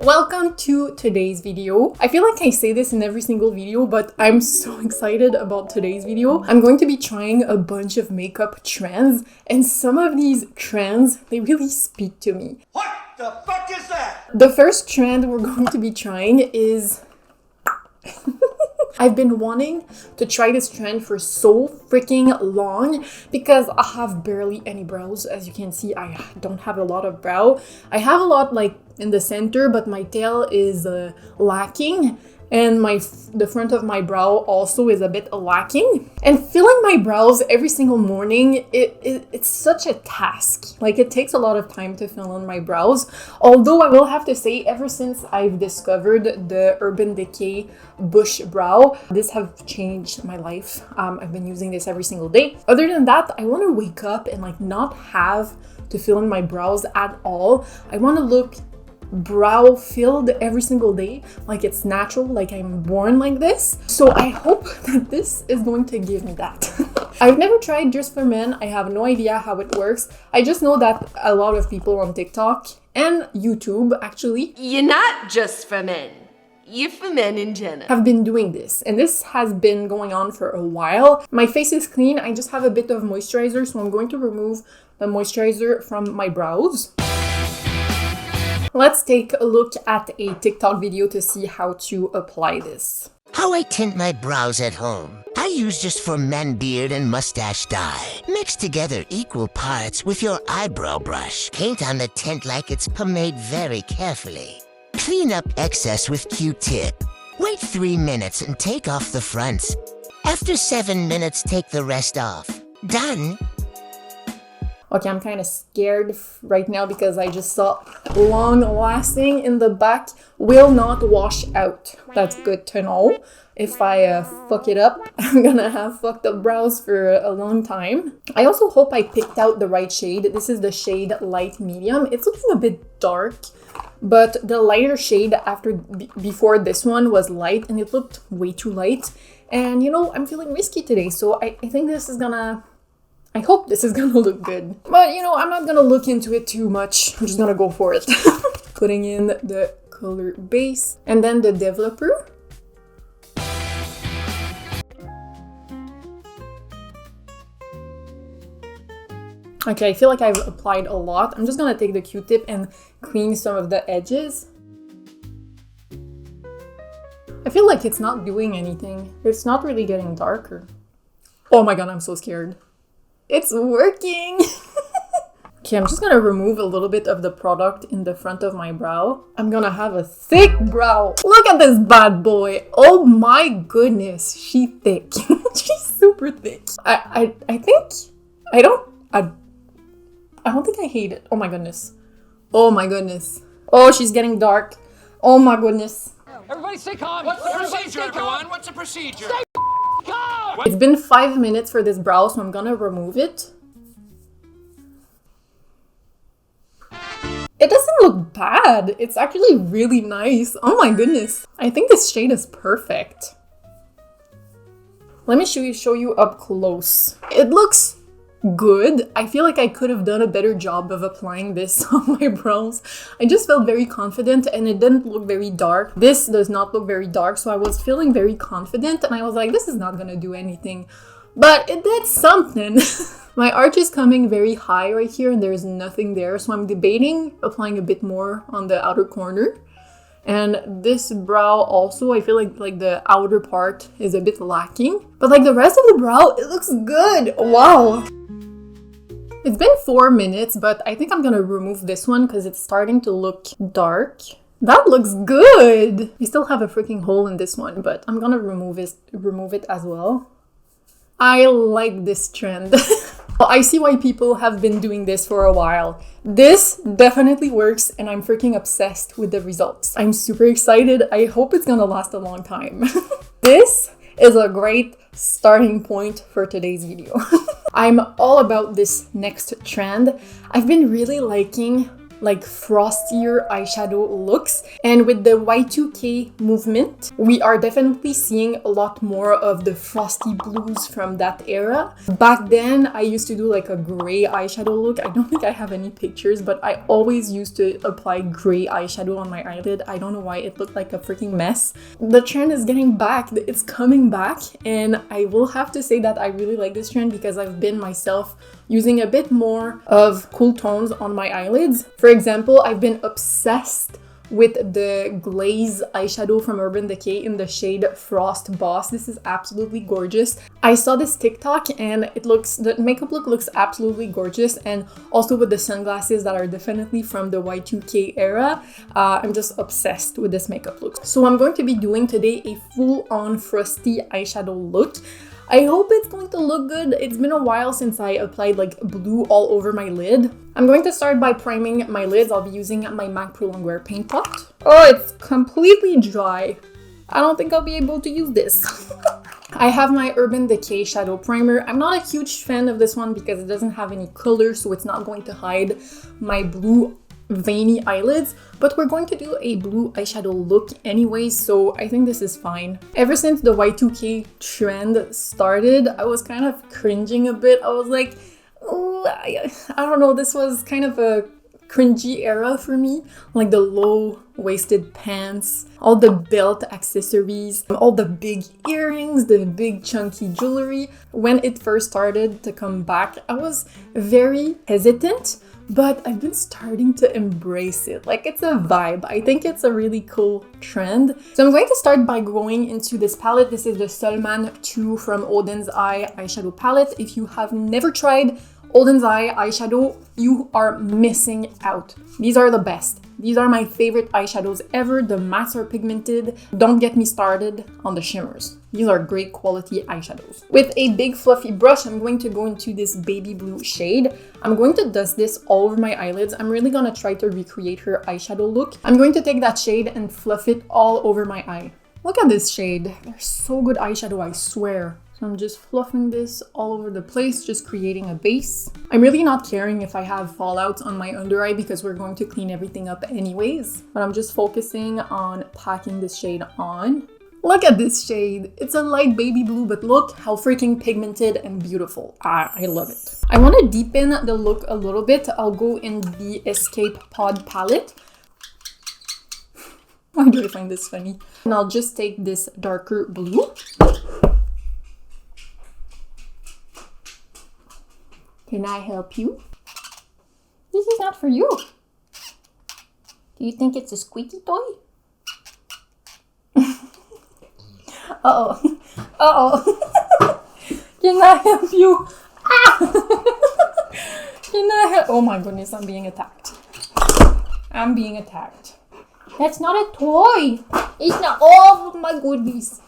Welcome to today's video. I feel like I say this in every single video, but I'm so excited about today's video. I'm going to be trying a bunch of makeup trends, and some of these trends, they really speak to me. What the fuck is that? The first trend we're going to be trying is... I've been wanting to try this trend for so freaking long because I have barely any brows. As you can see, I don't have a lot of brow. I have a lot like in the center, but my tail is lacking. And the front of my brow also is a bit lacking. And filling my brows every single morning, it's such a task. Like, it takes a lot of time to fill in my brows. Although I will have to say, ever since I've discovered the Urban Decay Bush Brow, this have changed my life. I've been using this every single day. Other than that, I want to wake up and like not have to fill in my brows at all. I want to look brow filled every single day, like it's natural, like I'm born like this. So I hope that this is going to give me that. I've never tried Just for Men. I have no idea how it works. I just know that a lot of people on TikTok and YouTube, actually, you're not just for men. You're for men in general. Have been doing this, and this has been going on for a while. My face is clean. I just have a bit of moisturizer, so I'm going to remove the moisturizer from my brows. Let's take a look at a TikTok video to see how to apply this. How I tint my brows at home. I use Just for Men beard and mustache dye. Mix together equal parts with your eyebrow brush. Paint on the tint like it's pomade very carefully. Clean up excess with Q-tip. Wait 3 minutes and take off the fronts. After 7 minutes, take the rest off. Done. Okay, I'm kind of scared right now because I just saw long lasting in the back will not wash out. That's good to know. If I fuck it up, I'm gonna have fucked up brows for a long time. I also hope I picked out the right shade. This is the shade Light Medium. It's looking a bit dark, but the lighter shade before this one was light and it looked way too light. And you know, I'm feeling risky today, so I think this is gonna... I hope this is gonna look good. But you know, I'm not gonna look into it too much. I'm just gonna go for it. Putting in the color base and then the developer. Okay, I feel like I've applied a lot. I'm just gonna take the Q-tip and clean some of the edges. I feel like it's not doing anything. It's not really getting darker. Oh my god, I'm so scared. It's working! Okay, I'm just gonna remove a little bit of the product in the front of my brow. I'm gonna have a thick brow. Look at this bad boy. Oh my goodness, she's thick. She's super thick. I don't think I hate it. Oh my goodness. Oh my goodness. Oh, she's getting dark. Oh my goodness. Everybody stay calm. What's the procedure, everyone? What's the procedure? Stay calm! It's been 5 minutes for this brow, so I'm gonna remove it. It doesn't look bad. It's actually really nice. Oh my goodness. I think this shade is perfect. Let me show you up close. It looks good. I feel like I could have done a better job of applying this on my brows. I just felt very confident and it didn't look very dark. This does not look very dark, so I was feeling very confident and I was like, this is not gonna do anything. But it did something. My arch is coming very high right here and there's nothing there, so I'm debating applying a bit more on the outer corner. And this brow also, I feel like the outer part is a bit lacking. But like the rest of the brow, it looks good. Wow. It's been 4 minutes, but I think I'm gonna remove this one because it's starting to look dark. That looks good! We still have a freaking hole in this one, but I'm gonna remove it as well. I like this trend. I see why people have been doing this for a while. This definitely works and I'm freaking obsessed with the results. I'm super excited. I hope it's gonna last a long time. This is a great starting point for today's video. I'm all about this next trend. I've been really liking like frostier eyeshadow looks. And with the Y2K movement, we are definitely seeing a lot more of the frosty blues from that era. Back then, I used to do like a gray eyeshadow look. I don't think I have any pictures, but I always used to apply gray eyeshadow on my eyelid. I don't know why, it looked like a freaking mess. The trend is getting back, it's coming back, and I will have to say that I really like this trend because I've been myself using a bit more of cool tones on my eyelids. For example, I've been obsessed with the glaze eyeshadow from Urban Decay in the shade Frost Boss. This is absolutely gorgeous. I saw this TikTok and the makeup look looks absolutely gorgeous, and also with the sunglasses that are definitely from the Y2K era. I'm just obsessed with this makeup look. So I'm going to be doing today a full-on frosty eyeshadow look. I hope it's going to look good. It's been a while since I applied like blue all over my lid. I'm going to start by priming my lids. I'll be using my MAC Pro Longwear paint pot. Oh, it's completely dry. I don't think I'll be able to use this. I have my Urban Decay Shadow Primer. I'm not a huge fan of this one because it doesn't have any color, so it's not going to hide my blue veiny eyelids, but we're going to do a blue eyeshadow look anyways, so I think this is fine. Ever since the Y2K trend started, I was kind of cringing a bit. I was like, oh, I don't know, this was kind of a cringy era for me. Like the low-waisted pants, all the belt accessories, all the big earrings, the big chunky jewelry. When it first started to come back, I was very hesitant, but I've been starting to embrace it. Like, it's a vibe. I think it's a really cool trend. So I'm going to start by going into this palette. This is the Solman 2 from Oden's Eye eyeshadow palette. If you have never tried Oden's Eye eyeshadow, you are missing out. These are the best. These are my favorite eyeshadows ever. The mattes are pigmented. Don't get me started on the shimmers. These are great quality eyeshadows. With a big fluffy brush, I'm going to go into this baby blue shade. I'm going to dust this all over my eyelids. I'm really gonna try to recreate her eyeshadow look. I'm going to take that shade and fluff it all over my eye. Look at this shade. They're so good eyeshadow, I swear. So I'm just fluffing this all over the place, just creating a base. I'm really not caring if I have fallouts on my under eye because we're going to clean everything up anyways. But I'm just focusing on packing this shade on. Look at this shade. It's a light baby blue, but look how freaking pigmented and beautiful. I love it. I want to deepen the look a little bit. I'll go in the Escape Pod palette. Why do I find this funny? And I'll just take this darker blue. Can I help you? This is not for you. Do you think it's a squeaky toy? Uh-oh. Uh-oh. Can I help you? Ah! Can I help? Oh my goodness, I'm being attacked. I'm being attacked. That's not a toy. It's not. Oh my goodness.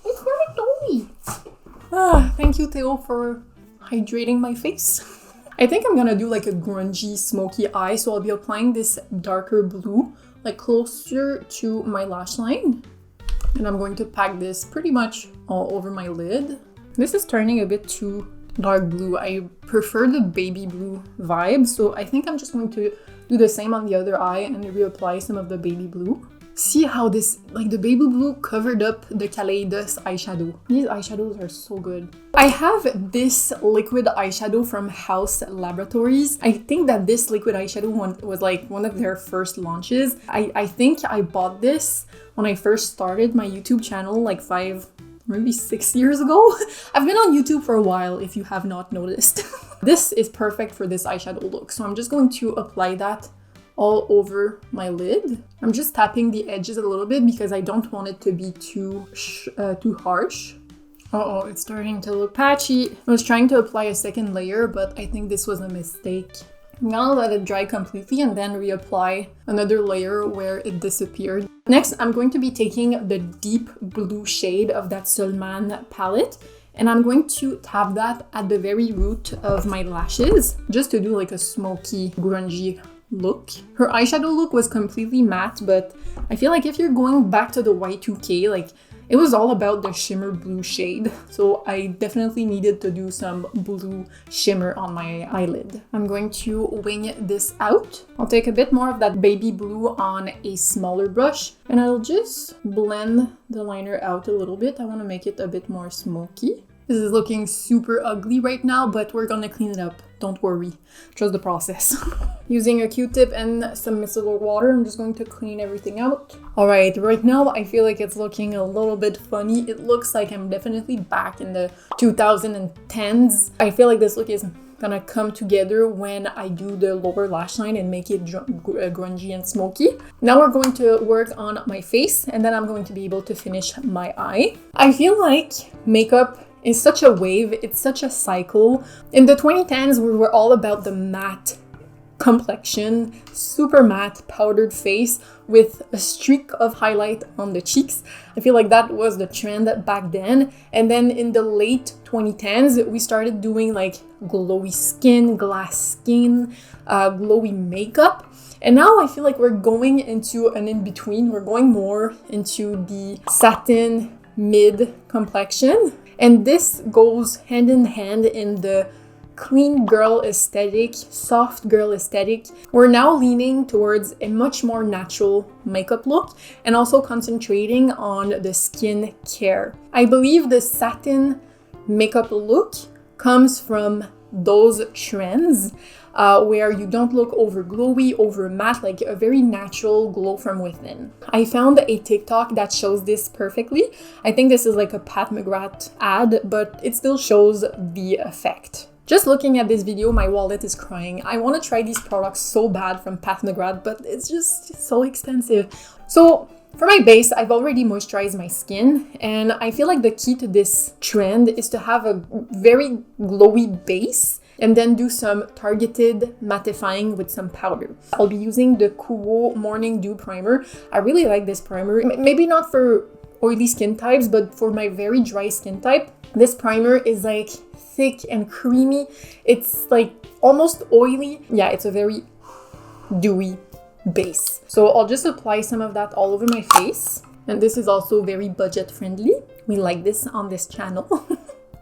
It's not a toy. Thank you, Theo, for hydrating my face. I think I'm gonna do like a grungy smoky eye, so I'll be applying this darker blue like closer to my lash line, and I'm going to pack this pretty much all over my lid. This is turning a bit too dark blue. I prefer the baby blue vibe, so I think I'm just going to do the same on the other eye and reapply some of the baby blue. See how this, like the baby blue covered up the Kaleidos eyeshadow. These eyeshadows are so good. I have this liquid eyeshadow from House Laboratories. I think that this liquid eyeshadow was like one of their first launches. I think I bought this when I first started my YouTube channel like 5, maybe 6 years ago. I've been on YouTube for a while if you have not noticed. This is perfect for this eyeshadow look. So I'm just going to apply that all over my lid. I'm just tapping the edges a little bit because I don't want it to be too harsh. Uh-oh, it's starting to look patchy. I was trying to apply a second layer, but I think this was a mistake. I'm gonna let it dry completely and then reapply another layer where it disappeared. Next, I'm going to be taking the deep blue shade of that Solman palette, and I'm going to tap that at the very root of my lashes, just to do like a smoky, grungy look. Her eyeshadow look was completely matte, but I feel like if you're going back to the Y2K, like It was all about the shimmer blue shade, so I definitely needed to do some blue shimmer on my eyelid. I'm going to wing this out. I'll take a bit more of that baby blue on a smaller brush, and I'll just blend the liner out a little bit. I want to make it a bit more smoky. This is looking super ugly right now, but we're gonna clean it up. Don't worry, trust the process. Using a Q-tip and some micellar water, I'm just going to clean everything out. All right, right now I feel like it's looking a little bit funny. It looks like I'm definitely back in the 2010s. I feel like this look is gonna come together when I do the lower lash line and make it grungy and smoky. Now we're going to work on my face, and then I'm going to be able to finish my eye. I feel like makeup is such a wave, it's such a cycle. In the 2010s, we were all about the matte complexion, super matte powdered face with a streak of highlight on the cheeks. I feel like that was the trend back then. And then in the late 2010s, we started doing like glowy skin, glass skin, glowy makeup. And now I feel like we're going into an in-between. We're going more into the satin mid complexion. And this goes hand in hand in the clean girl aesthetic, soft girl aesthetic. We're now leaning towards a much more natural makeup look and also concentrating on the skin care. I believe the satin makeup look comes from those trends where you don't look over glowy, over matte, like a very natural glow from within. I found a TikTok that shows this perfectly. I think this is like a Pat McGrath ad, but it still shows the effect. Just looking at this video, my wallet is crying. I want to try these products so bad from Pat McGrath, but it's just so expensive. So for my base, I've already moisturized my skin, and I feel like the key to this trend is to have a very glowy base and then do some targeted mattifying with some powder. I'll be using the Kuo Morning Dew Primer. I really like this primer. Maybe not for oily skin types, but for my very dry skin type, this primer is like thick and creamy. It's like almost oily. Yeah, it's a very dewy base. So I'll just apply some of that all over my face. And this is also very budget friendly. We like this on this channel.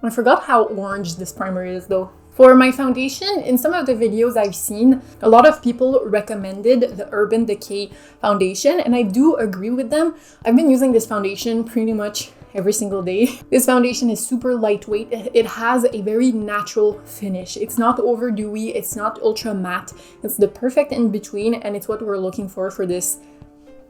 I forgot how orange this primer is though. For my foundation, in some of the videos I've seen, a lot of people recommended the Urban Decay foundation, and I do agree with them. I've been using this foundation pretty much every single day. This foundation is super lightweight. It has a very natural finish. It's not over dewy, it's not ultra matte. It's the perfect in between, and it's what we're looking for this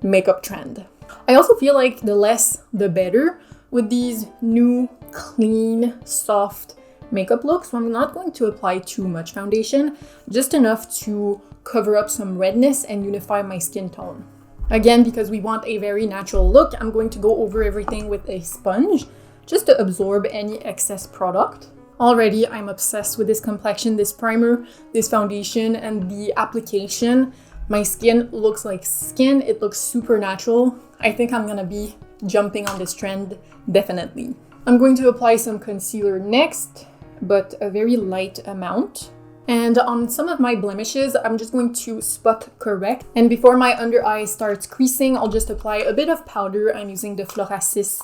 makeup trend. I also feel like the less, the better with these new, clean, soft makeup look, so I'm not going to apply too much foundation, just enough to cover up some redness and unify my skin tone. Again, because we want a very natural look, I'm going to go over everything with a sponge just to absorb any excess product. Already, I'm obsessed with this complexion, this primer, this foundation, and the application. My skin looks like skin. It looks super natural. I think I'm gonna be jumping on this trend, definitely. I'm going to apply some concealer next, but a very light amount. And on some of my blemishes, I'm just going to spot correct. And before my under eye starts creasing, I'll just apply a bit of powder. I'm using the Florasis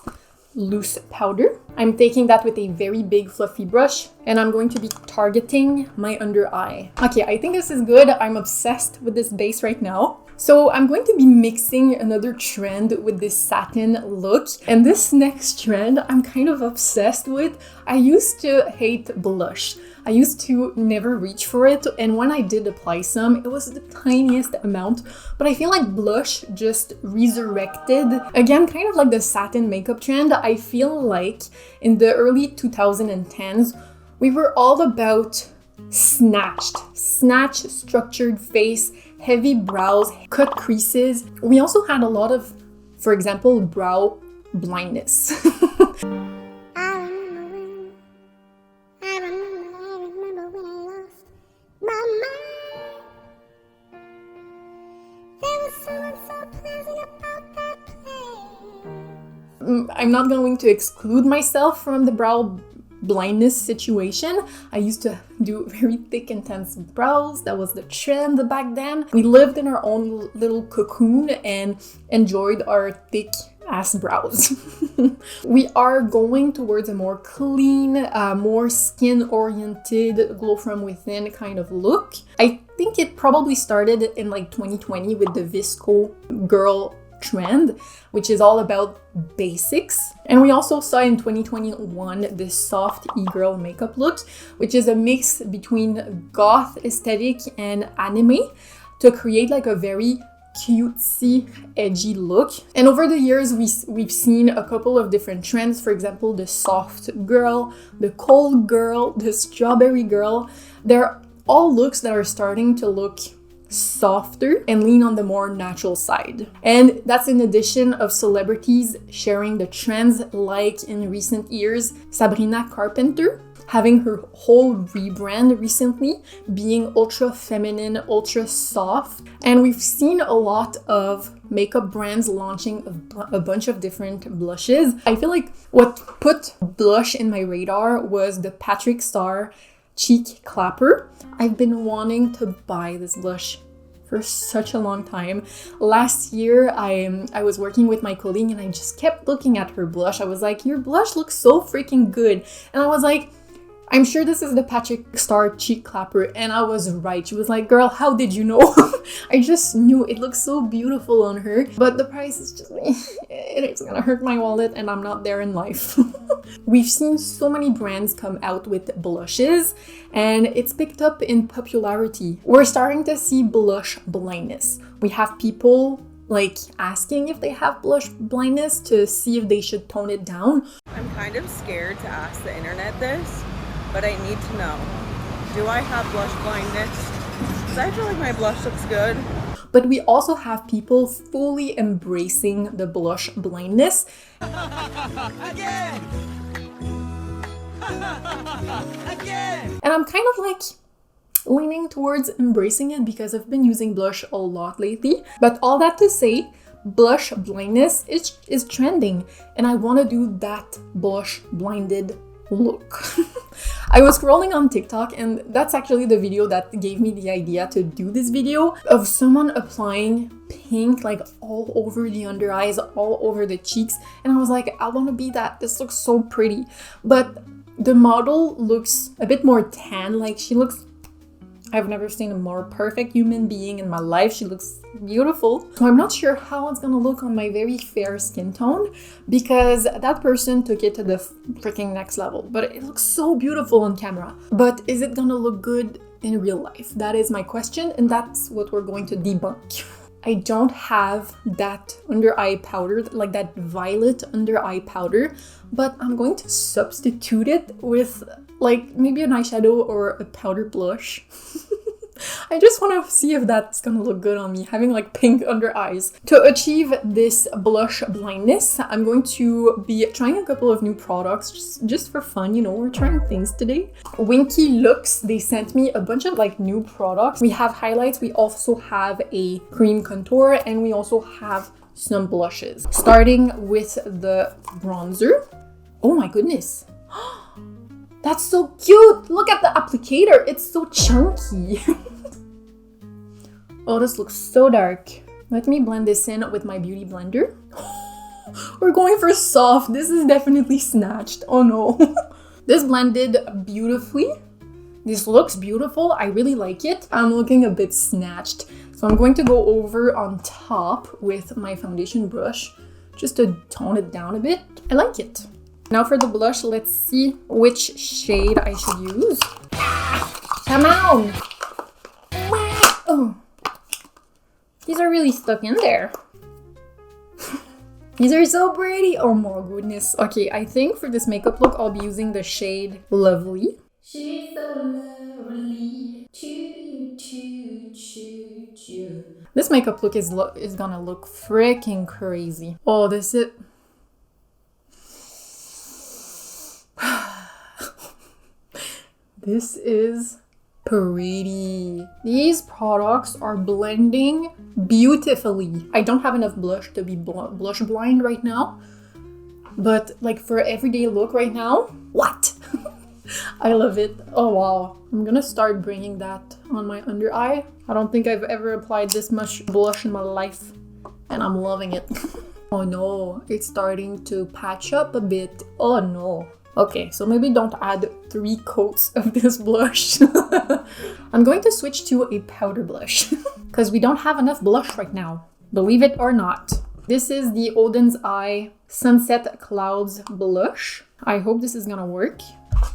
loose powder. I'm taking that with a very big fluffy brush, and I'm going to be targeting my under eye. Okay, I think this is good. I'm obsessed with this base right now. So I'm going to be mixing another trend with this satin look. And this next trend I'm kind of obsessed with. I used to hate blush. I used to never reach for it. And when I did apply some, it was the tiniest amount. But I feel like blush just resurrected. Again, kind of like the satin makeup trend. I feel like in the early 2010s, we were all about snatch, structured face, heavy brows, cut creases. We also had a lot of, for example, brow blindness. I'm not going to exclude myself from the brow blindness situation. I used to do very thick, intense brows. That was the trend back then. We lived in our own little cocoon and enjoyed our thick ass brows. We are going towards a more clean, more skin-oriented, glow from within kind of look. I think it probably started in like 2020 with the Visco girl trend, which is all about basics. And we also saw in 2021 this soft e-girl makeup look, which is a mix between goth aesthetic and anime to create like a very cutesy, edgy look. And over the years, we've seen a couple of different trends. For example, the soft girl, the cold girl, the strawberry girl. They're all looks that are starting to look softer and lean on the more natural side. And that's in addition of celebrities sharing the trends, like in recent years, Sabrina Carpenter having her whole rebrand recently, being ultra feminine, ultra soft. And we've seen a lot of makeup brands launching a bunch of different blushes. I feel like what put blush in my radar was the Patrick Star Cheek Clapper. I've been wanting to buy this blush for such a long time. Last year, I was working with my colleague and I just kept looking at her blush. I was like, your blush looks so freaking good. And I was like, I'm sure this is the Patrick Star Cheek Clapper, and I was right. She was like, girl, how did you know? I just knew it looks so beautiful on her, but the price is just, it's gonna hurt my wallet and I'm not there in life. We've seen so many brands come out with blushes and it's picked up in popularity. We're starting to see blush blindness. We have people like asking if they have blush blindness to see if they should tone it down. I'm kind of scared to ask the internet this, but I need to know. Do I have blush blindness? Because I feel like my blush looks good. But we also have people fully embracing the blush blindness. Again! Again! And I'm kind of like leaning towards embracing it because I've been using blush a lot lately. But all that to say, blush blindness is trending and I want to do that blush blinded look. I was scrolling on TikTok and that's actually the video that gave me the idea to do this video of someone applying pink like all over the under eyes, all over the cheeks, and I was like, I want to be that. This looks so pretty. But the model looks a bit more tan, like she looks, I've never seen a more perfect human being in my life. She looks beautiful. So I'm not sure how it's gonna look on my very fair skin tone because that person took it to the freaking next level. But it looks so beautiful on camera. But is it gonna look good in real life? That is my question, and that's what we're going to debunk. I don't have that under eye powder, like that violet under eye powder, but I'm going to substitute it with like maybe an eyeshadow or a powder blush. I just want to see if that's gonna look good on me, having like pink under eyes. To achieve this blush blindness, I'm going to be trying a couple of new products just for fun, you know, we're trying things today. Winky Looks, they sent me a bunch of like new products. We have highlights, we also have a cream contour, and we also have some blushes. Starting with the bronzer. Oh my goodness. That's so cute! Look at the applicator, it's so chunky. Oh, this looks so dark. Let me blend this in with my beauty blender. We're going for soft. This is definitely snatched. Oh no. This blended beautifully. This looks beautiful. I really like it. I'm looking a bit snatched. So I'm going to go over on top with my foundation brush just to tone it down a bit. I like it. Now for the blush, let's see which shade I should use. Come on! Oh. These are really stuck in there. These are so pretty! Oh my goodness. Okay, I think for this makeup look, I'll be using the shade Lovely. She's so lovely. Choo, choo, choo, choo. This makeup look is gonna look freaking crazy. Oh, this is... This is pretty. These products are blending beautifully. I don't have enough blush to be blush blind right now, but like for everyday look right now, what? I love it. Oh wow. I'm gonna start bringing that on my under eye. I don't think I've ever applied this much blush in my life, and I'm loving it. Oh no, it's starting to patch up a bit. Oh no. Okay, so maybe don't add 3 coats of this blush. I'm going to switch to a powder blush because we don't have enough blush right now, believe it or not. This is the Oden's Eye Sunset Clouds blush. I hope this is gonna work.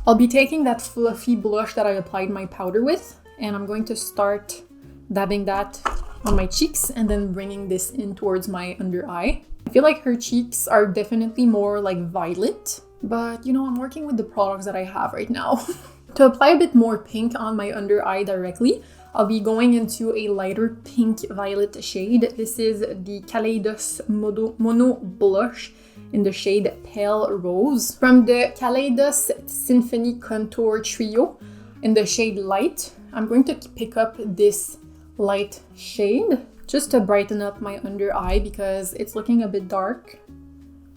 I'll be taking that fluffy blush that I applied my powder with, and I'm going to start dabbing that on my cheeks and then bringing this in towards my under eye. I feel like her cheeks are definitely more like violet, but you know, I'm working with the products that I have right now. To apply a bit more pink on my under eye directly, I'll be going into a lighter pink violet shade. This is the Kaleidos Mono Blush in the shade Pale Rose from the Kaleidos Symphony Contour Trio in the shade Light. I'm going to pick up this light shade just to brighten up my under eye because it's looking a bit dark.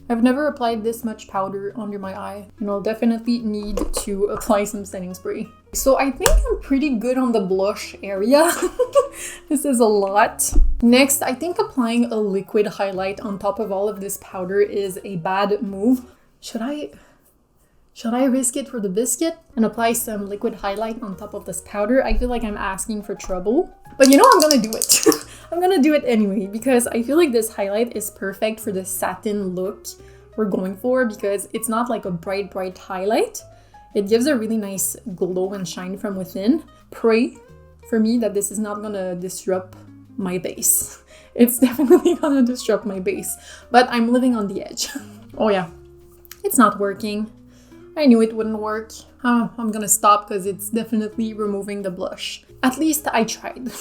I've never applied this much powder under my eye, and I'll definitely need to apply some setting spray. So I think I'm pretty good on the blush area. This is a lot. Next, I think applying a liquid highlight on top of all of this powder is a bad move. Should I risk it for the biscuit and apply some liquid highlight on top of this powder? I feel like I'm asking for trouble, but you know, I'm gonna do it. I'm gonna do it anyway because I feel like this highlight is perfect for the satin look we're going for because it's not like a bright highlight. It gives a really nice glow and shine from within. Pray for me that this is not gonna disrupt my base. It's definitely gonna disrupt my base, but I'm living on the edge. Oh yeah, it's not working. I knew it wouldn't work. Oh, I'm gonna stop because it's definitely removing the blush. At least I tried.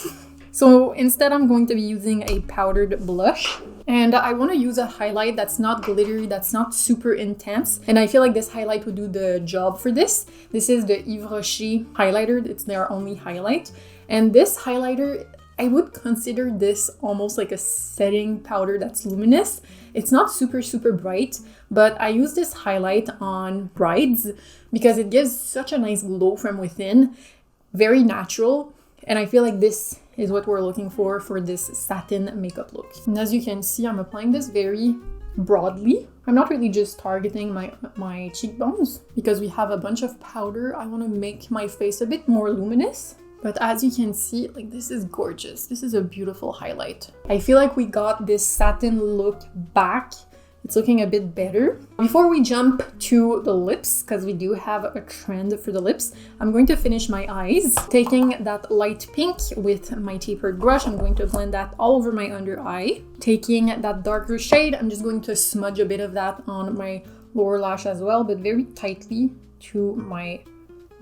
So instead I'm going to be using a powdered blush, and I want to use a highlight that's not glittery, that's not super intense, and I feel like this highlight would do the job for this. This is the Yves Rocher highlighter. It's their only highlight, and this highlighter, I would consider this almost like a setting powder that's luminous. It's not super bright, but I use this highlight on brides because it gives such a nice glow from within, very natural, and I feel like this is what we're looking for this satin makeup look. And as you can see, I'm applying this very broadly. I'm not really just targeting my cheekbones because we have a bunch of powder. I want to make my face a bit more luminous. But as you can see, like, this is gorgeous. This is a beautiful highlight. I feel like we got this satin look back. It's looking a bit better. Before we jump to the lips, because we do have a trend for the lips, I'm going to finish my eyes. Taking that light pink with my tapered brush, I'm going to blend that all over my under eye. Taking that darker shade, I'm just going to smudge a bit of that on my lower lash as well, but very tightly to my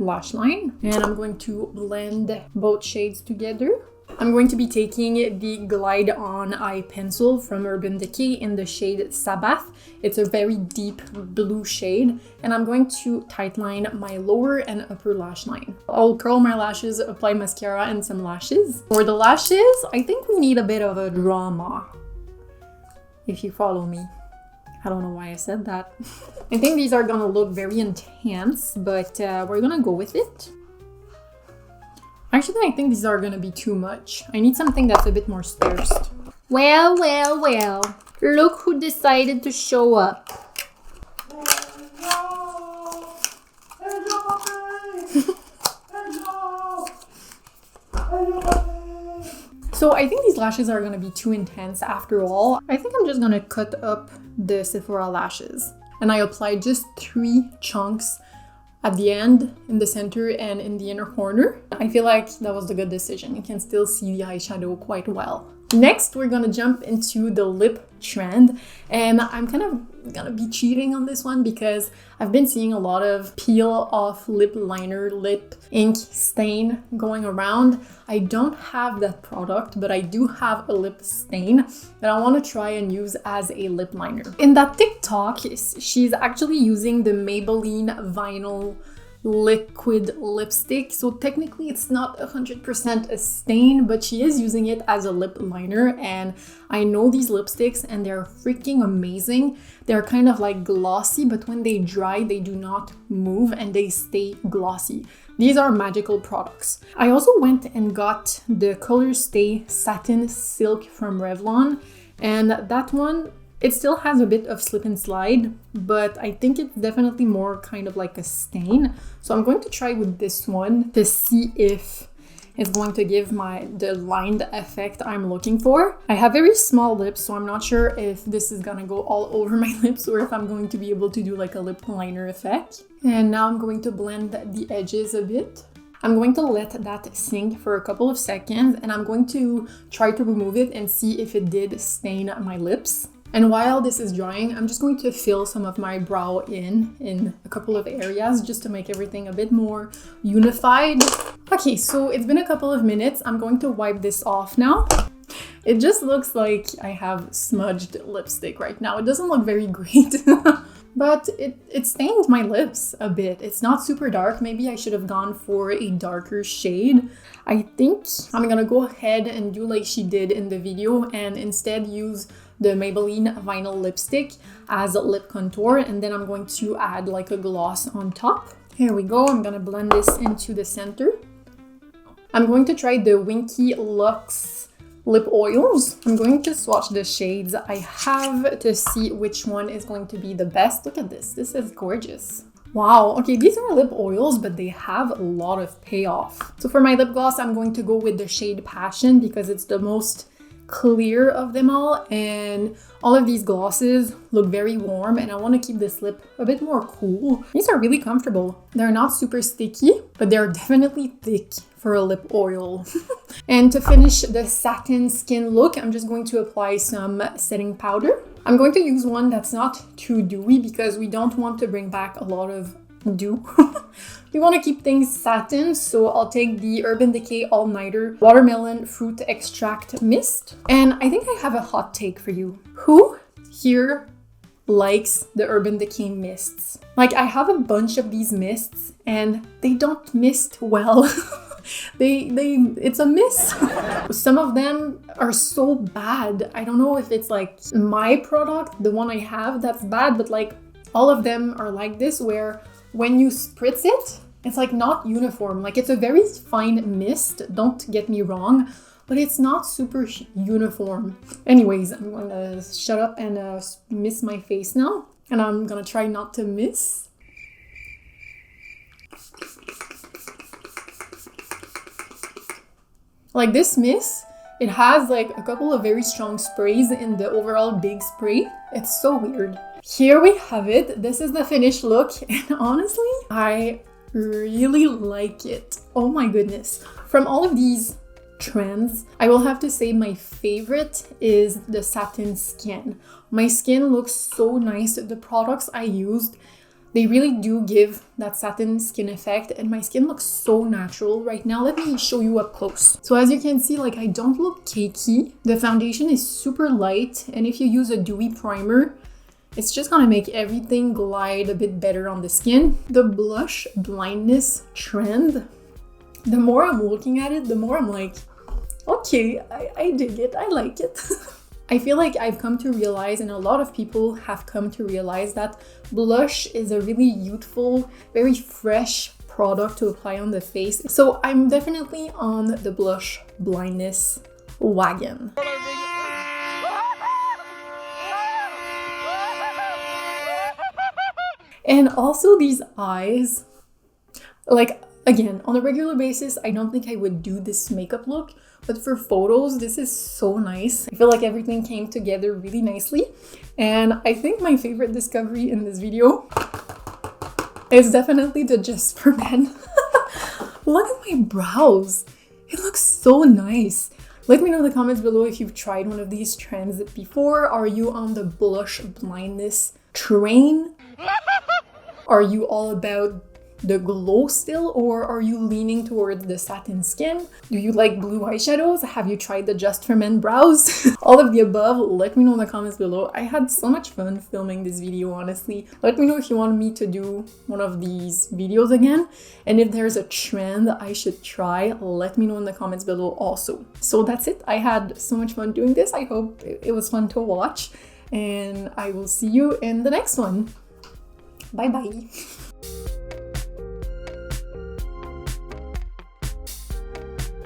lash line. And I'm going to blend both shades together. I'm going to be taking the Glide On Eye Pencil from Urban Decay in the shade Sabbath. It's a very deep blue shade, and I'm going to tightline my lower and upper lash line. I'll curl my lashes, apply mascara and some lashes. For the lashes, I think we need a bit of a drama, if you follow me. I don't know why I said that. I think these are gonna look very intense, but we're gonna go with it. Actually, I think these are gonna be too much. I need something that's a bit more sparse. Well, look who decided to show up. So I think these lashes are gonna be too intense after all. I think I'm just gonna cut up the Sephora lashes. And I applied just 3 chunks at the end, in the center, and in the inner corner. I feel like that was a good decision. You can still see the eyeshadow quite well. Next, we're gonna jump into the lip trend, and I'm kind of gonna be cheating on this one because I've been seeing a lot of peel off lip liner, lip ink stain going around. I don't have that product, but I do have a lip stain that I want to try and use as a lip liner. In that TikTok, she's actually using the Maybelline Vinyl liquid lipstick, so technically it's not 100% a stain, but she is using it as a lip liner, and I know these lipsticks and they're freaking amazing. They're kind of like glossy, but when they dry they do not move and they stay glossy. These are magical products. I also went and got the Color Stay Satin Silk from Revlon, and that one It still has a bit of slip and slide, but I think it's definitely more kind of like a stain. So I'm going to try with this one to see if it's going to give the lined effect I'm looking for. I have very small lips, so I'm not sure if this is gonna go all over my lips or if I'm going to be able to do like a lip liner effect. And now I'm going to blend the edges a bit. I'm going to let that sink for a couple of seconds, and I'm going to try to remove it and see if it did stain my lips. And while this is drying, I'm just going to fill some of my brow in a couple of areas just to make everything a bit more unified. Okay, so it's been a couple of minutes. I'm going to wipe this off now. It just looks like I have smudged lipstick right now. It doesn't look very great, but it stained my lips a bit. It's not super dark. Maybe I should have gone for a darker shade. I think I'm gonna go ahead and do like she did in the video and instead use the Maybelline Vinyl Lipstick as a lip contour, and then I'm going to add like a gloss on top. Here we go. I'm gonna blend this into the center. I'm going to try the Winky Lux lip oils. I'm going to swatch the shades I have to see which one is going to be the best. Look at this. This is gorgeous. Wow, okay, these are lip oils, but they have a lot of payoff. So for my lip gloss, I'm going to go with the shade Passion because it's the most clear of them all, and all of these glosses look very warm, and I want to keep this lip a bit more cool. These are really comfortable. They're not super sticky, but they're definitely thick for a lip oil. And to finish the satin skin look, I'm just going to apply some setting powder. I'm going to use one that's not too dewy because we don't want to bring back a lot of dew. We want to keep things satin, so I'll take the Urban Decay All Nighter Watermelon Fruit Extract Mist. And I think I have a hot take for you. Who here likes the Urban Decay mists? Like, I have a bunch of these mists and they don't mist well. It's a miss. Some of them are so bad. I don't know if it's like my product, the one I have, that's bad, but like all of them are like this, where when you spritz it, it's like not uniform. Like, it's a very fine mist, don't get me wrong, but it's not super uniform. Anyways, I'm gonna shut up and mist my face now, and I'm gonna try not to miss. Like, this mist, it has like a couple of very strong sprays in the overall big spray. It's so weird. Here we have it. This is the finished look, and honestly, I really like it. Oh my goodness. From all of these trends, I will have to say my favorite is the Satin Skin. My skin looks so nice. The products I used, they really do give that satin skin effect, and my skin looks so natural right now. Let me show you up close. So as you can see, like, I don't look cakey. The foundation is super light, and if you use a dewy primer, it's just gonna make everything glide a bit better on the skin. The blush blindness trend, the more I'm looking at it, the more I'm like, okay, I dig it, I like it. I feel like I've come to realize, and a lot of people have come to realize, that blush is a really youthful, very fresh product to apply on the face. So I'm definitely on the blush blindness wagon. And also these eyes, like, again, on a regular basis, I don't think I would do this makeup look, but for photos, this is so nice. I feel like everything came together really nicely. And I think my favorite discovery in this video is definitely the Just for Men. Look at my brows. It looks so nice. Let me know in the comments below if you've tried one of these trends before. Are you on the blush blindness train? Are you all about the glow still, or are you leaning towards the satin skin? Do you like blue eyeshadows? Have you tried the Just for Men brows? All of the above, let me know in the comments below. I had so much fun filming this video, honestly. Let me know if you want me to do one of these videos again, and if there's a trend I should try, let me know in the comments below also. So that's it. I had so much fun doing this. I hope it was fun to watch, and I will see you in the next one. Bye bye.